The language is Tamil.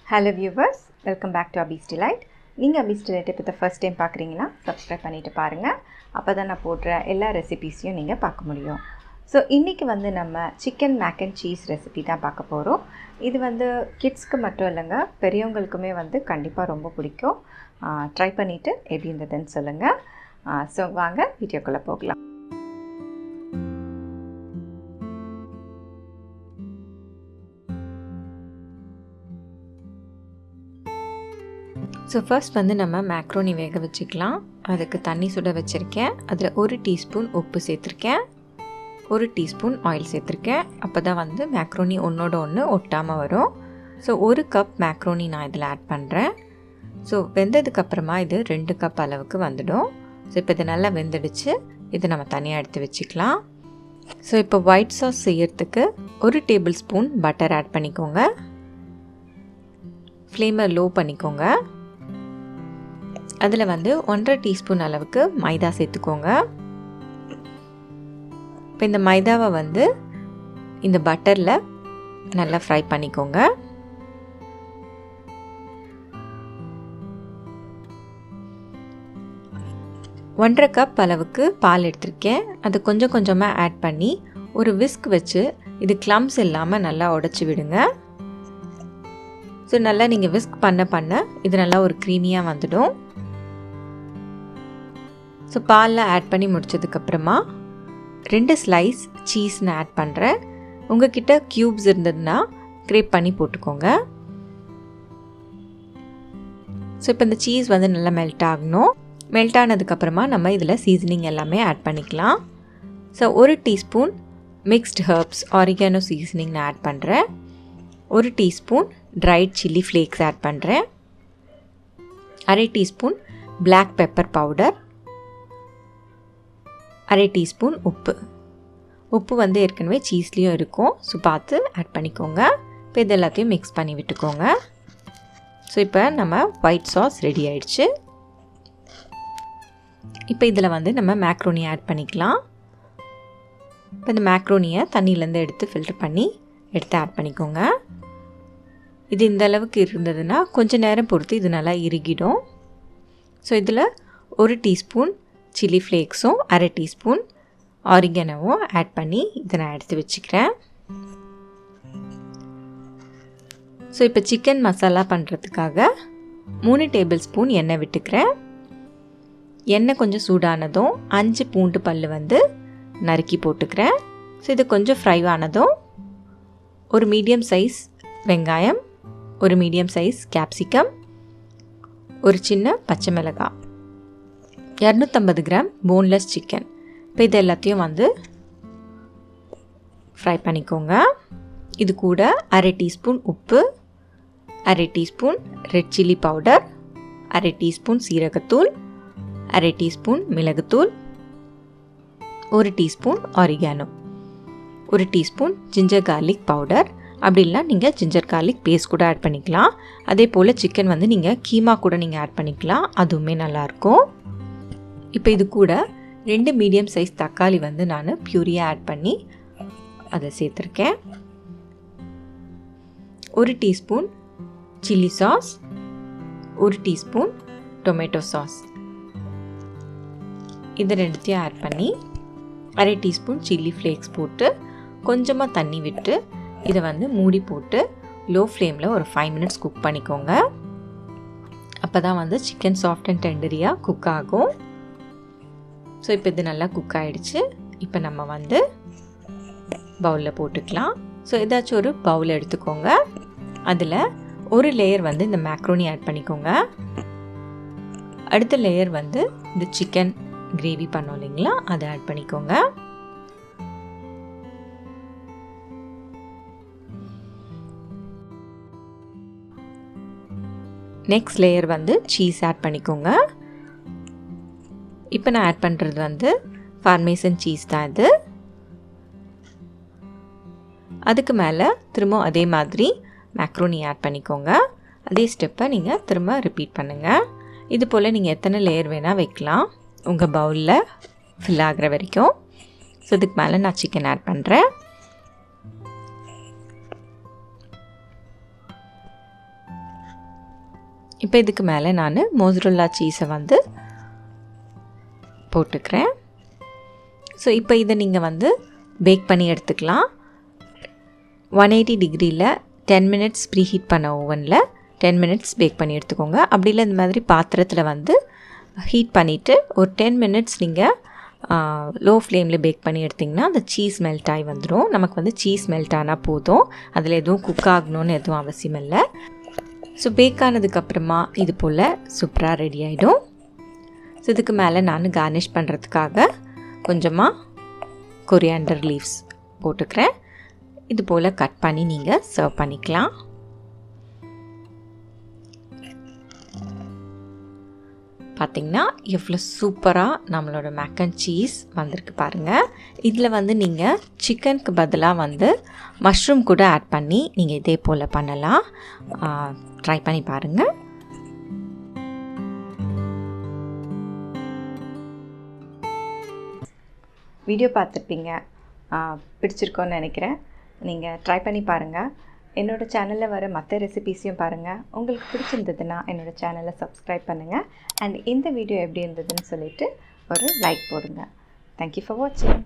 Hello viewers, welcome back to Abhi's Delight. நீங்கள் Abhi's Delight இப்போ ஃபர்ஸ்ட் டைம் பார்க்குறீங்கன்னா சப்ஸ்கிரைப் பண்ணிவிட்டு பாருங்கள். அப்போ தான் நான் போடுற எல்லா ரெசிபீஸையும் நீங்கள் பார்க்க முடியும். ஸோ இன்றைக்கி நம்ம chicken mac and cheese recipe தான் பார்க்க போகிறோம். இது கிட்ஸ்க்கு மட்டும் இல்லைங்க, பெரியவங்களுக்குமே கண்டிப்பாக ரொம்ப பிடிக்கும். ட்ரை பண்ணிவிட்டு எப்படி இருந்ததுன்னு சொல்லுங்கள். ஸோ வாங்க வீடியோக்குள்ளே போகலாம். ஸோ ஃபர்ஸ்ட் நம்ம மேக்ரோனி வேக வச்சுக்கலாம். அதுக்கு தண்ணி சுட வச்சுருக்கேன். அதில் 1 டீஸ்பூன் உப்பு சேர்த்துருக்கேன், 1 டீஸ்பூன் ஆயில் சேர்த்துருக்கேன். அப்போ தான் மேக்ரோனி ஒன்றோட ஒன்று ஒட்டாமல் வரும். ஸோ 1 கப் மேக்ரோனி நான் இதில் ஆட் பண்ணுறேன். ஸோ வெந்ததுக்கப்புறமா இது 2 கப் அளவுக்கு வந்துடும். ஸோ இப்போ இது நல்லா வெந்துடுச்சு. இதை நம்ம தனியாக எடுத்து வச்சுக்கலாம். ஸோ இப்போ ஒயிட் சாஸ் செய்யறதுக்கு 1 டேபிள் ஸ்பூன் பட்டர் ஆட் பண்ணிக்கோங்க. ஃப்ளேமை லோ பண்ணிக்கோங்க. அதில் 1.5 டீஸ்பூன் அளவுக்கு மைதா சேர்த்துக்கோங்க. இப்போ இந்த மைதாவை இந்த பட்டரில் நல்லா ஃப்ரை பண்ணிக்கோங்க. ஒன்றரை கப் அளவுக்கு பால் எடுத்திருக்கேன். அது கொஞ்சம் கொஞ்சமாக ஆட் பண்ணி ஒரு விஸ்க் வச்சு இது க்ளம்ஸ் இல்லாமல் நல்லா உடச்சி விடுங்க. ஸோ நல்லா நீங்கள் விஸ்க் பண்ண இது நல்லா ஒரு க்ரீமியாக வந்துடும். ஸோ பாலில் ஆட் பண்ணி முடித்ததுக்கப்புறமா 2 ஸ்லைஸ் சீஸ் நான் ஆட் பண்ணுறேன். உங்ககிட்ட க்யூப்ஸ் இருந்ததுன்னா க்ரேப் பண்ணி போட்டுக்கோங்க. ஸோ இப்போ இந்த சீஸ் நல்லா மெல்ட் ஆகணும். மெல்ட் ஆனதுக்கப்புறமா நம்ம இதில் சீசனிங் எல்லாமே ஆட் பண்ணிக்கலாம். So 1 teaspoon mixed herbs oregano seasoning நான் ஆட் பண்ணுறேன். 1 teaspoon dried chilli flakes add பண்ணுறேன். 1/2 teaspoon black pepper powder, 1/2 teaspoon உப்பு ஏற்கனவே சீஸ்லேயும் இருக்கும். ஸோ பார்த்து ஆட் பண்ணிக்கோங்க. இப்போ இது எல்லாத்தையும் மிக்ஸ் பண்ணி விட்டுக்கோங்க. ஸோ இப்போ நம்ம ஒயிட் சாஸ் ரெடி ஆயிடுச்சு. இப்போ இதில் நம்ம மேக்ரோனி ஆட் பண்ணிக்கலாம். இப்போ இந்த மேக்ரோனியை தண்ணியிலேருந்து எடுத்து ஃபில்டர் பண்ணி எடுத்து ஆட் பண்ணிக்கோங்க. இது இந்த அளவுக்கு இருந்ததுன்னா கொஞ்சம் நேரம் பொறுத்து இது நல்லா இறுகிடும். ஸோ இதில் 1 டீஸ்பூன் சில்லி ஃப்ளேக்ஸும் 1/2 டீஸ்பூன் ஆரிகனோவும் ஆட் பண்ணி இதை நான் எடுத்து வச்சுக்கிறேன். ஸோ இப்போ சிக்கன் மசாலா பண்ணுறதுக்காக 3 டேபிள் ஸ்பூன் எண்ணெய் விட்டுக்கிறேன். எண்ணெய் கொஞ்சம் சூடானதும் 5 பூண்டு பல் நறுக்கி போட்டுக்கிறேன். ஸோ இது கொஞ்சம் ஃப்ரை ஆனதும் ஒரு மீடியம் சைஸ் வெங்காயம், ஒரு மீடியம் சைஸ் கேப்சிகம், ஒரு சின்ன பச்சை மிளகாய், 250 கிராம் போன்லெஸ் சிக்கன். இப்போ இது எல்லாத்தையும் ஃப்ரை பண்ணிக்கோங்க. இது கூட 1/2 டீஸ்பூன் உப்பு, 1/2 teaspoon red chilli powder, 1/2 teaspoon சீரகத்தூள், 1/2 டீஸ்பூன் மிளகுத்தூள், 1 teaspoon oregano, 1 teaspoon ginger garlic powder. அப்படி இல்லைனா நீங்கள் ஜிஞ்சர் கார்லிக் பேஸ்ட் கூட ஆட் பண்ணிக்கலாம். அதே போல் சிக்கன் நீங்கள் கீமா கூட நீங்கள் ஆட் பண்ணிக்கலாம், அதுவுமே நல்லாயிருக்கும். இப்போ இது கூட 2 மீடியம் சைஸ் தக்காளி நான் பியூரியாக ஆட் பண்ணி அதை சேர்த்துருக்கேன். 1 teaspoon chilli sauce, 1 teaspoon tomato sauce, இது 2த்தையும் ஆட் பண்ணி 1/2 டீஸ்பூன் சில்லி ஃப்ளேக்ஸ் போட்டு கொஞ்சமாக தண்ணி விட்டு இதை மூடி போட்டு லோ ஃப்ளேமில் ஒரு 5 மினிட்ஸ் குக் பண்ணிக்கோங்க. அப்போ தான் சிக்கன் சாஃப்ட் அண்ட் டெண்டரியாக குக் ஆகும். ஸோ இப்போ இது நல்லா குக் ஆகிடுச்சு. இப்போ நம்ம பவுலில் போட்டுக்கலாம். ஸோ ஏதாச்சும் ஒரு பவுல் எடுத்துக்கோங்க. அதில் ஒரு லேயர் இந்த மேக்ரோனி ஆட் பண்ணிக்கோங்க. அடுத்த லேயர் இந்த சிக்கன் கிரேவி பண்ணோம் இல்லைங்களா, அதை ஆட் பண்ணிக்கோங்க. நெக்ஸ்ட் லேயர் சீஸ் ஆட் பண்ணிக்கோங்க. இப்போ நான் ஆட் பண்ணுறது பார்மேசன் சீஸ் தான் இது. அதுக்கு மேலே திரும்ப அதே மாதிரி மேக்ரோனி ஆட் பண்ணிக்கோங்க. அதே ஸ்டெப்பை நீங்கள் திரும்ப ரிப்பீட் பண்ணுங்கள். இது போல் நீங்கள் எத்தனை லேயர் வேணால் வைக்கலாம் உங்கள் பவுலில் ஃபில் ஆகிற வரைக்கும். ஸோ இதுக்கு மேலே நான் சிக்கன் ஆட் பண்ணுறேன். இப்போ இதுக்கு மேலே நான் மோசரல்லா சீஸை வந்து போட்டுக்கிறேன். ஸோ இப்போ இதை நீங்கள் வந்து பேக் பண்ணி எடுத்துக்கலாம். 180 டிகிரியில் 10 மினிட்ஸ் ப்ரீ ஹீட் பண்ண ஓவனில் 10 மினிட்ஸ் பேக் பண்ணி எடுத்துக்கோங்க. அப்படி இல்லை இந்த மாதிரி பாத்திரத்தில் வந்து ஹீட் பண்ணிவிட்டு ஒரு 10 மினிட்ஸ் நீங்கள் லோ ஃப்ளேமில் பேக் பண்ணி எடுத்திங்கன்னா அந்த சீஸ் மெல்ட் ஆகி வந்துடும். நமக்கு வந்து சீஸ் மெல்ட் ஆனால் போதும், அதில் எதுவும் குக் ஆகணும்னு எதுவும் அவசியம் இல்லை. ஸோ பேக் ஆனதுக்கப்புறமா இது போல் சூப்பராக ரெடி ஆகிடும். ஸோ இதுக்கு மேலே நான் கார்னிஷ் பண்ணுறதுக்காக கொஞ்சமாக கொரியாண்டர் லீவ்ஸ் போட்டுக்கிறேன். இது போல் கட் பண்ணி நீங்கள் சர்வ் பண்ணிக்கலாம். பார்த்திங்கன்னா எவ்வளோ சூப்பராக நம்மளோட மேக் அண்ட் சீஸ் வந்திருக்கு பாருங்கள். இதில் வந்து நீங்கள் சிக்கனுக்கு பதிலாக வந்து மஷ்ரூம் கூட ஆட் பண்ணி நீங்கள் இதே போல் பண்ணலாம். ட்ரை பண்ணி பாருங்கள். வீடியோ பார்த்துருப்பீங்க, பிடிச்சிருக்கோன்னு நினைக்கிறேன். நீங்கள் ட்ரை பண்ணி பாருங்கள். என்னோடய சேனலில் வர மற்ற ரெசிபீஸையும் பாருங்கள். உங்களுக்கு பிடிச்சிருந்ததுன்னா என்னோடய சேனலை சப்ஸ்கிரைப் பண்ணுங்கள். அண்ட் இந்த வீடியோ எப்படி இருந்ததுன்னு சொல்லிவிட்டு ஒரு லைக் போடுங்க. தேங்க்யூ ஃபார் வாட்சிங்.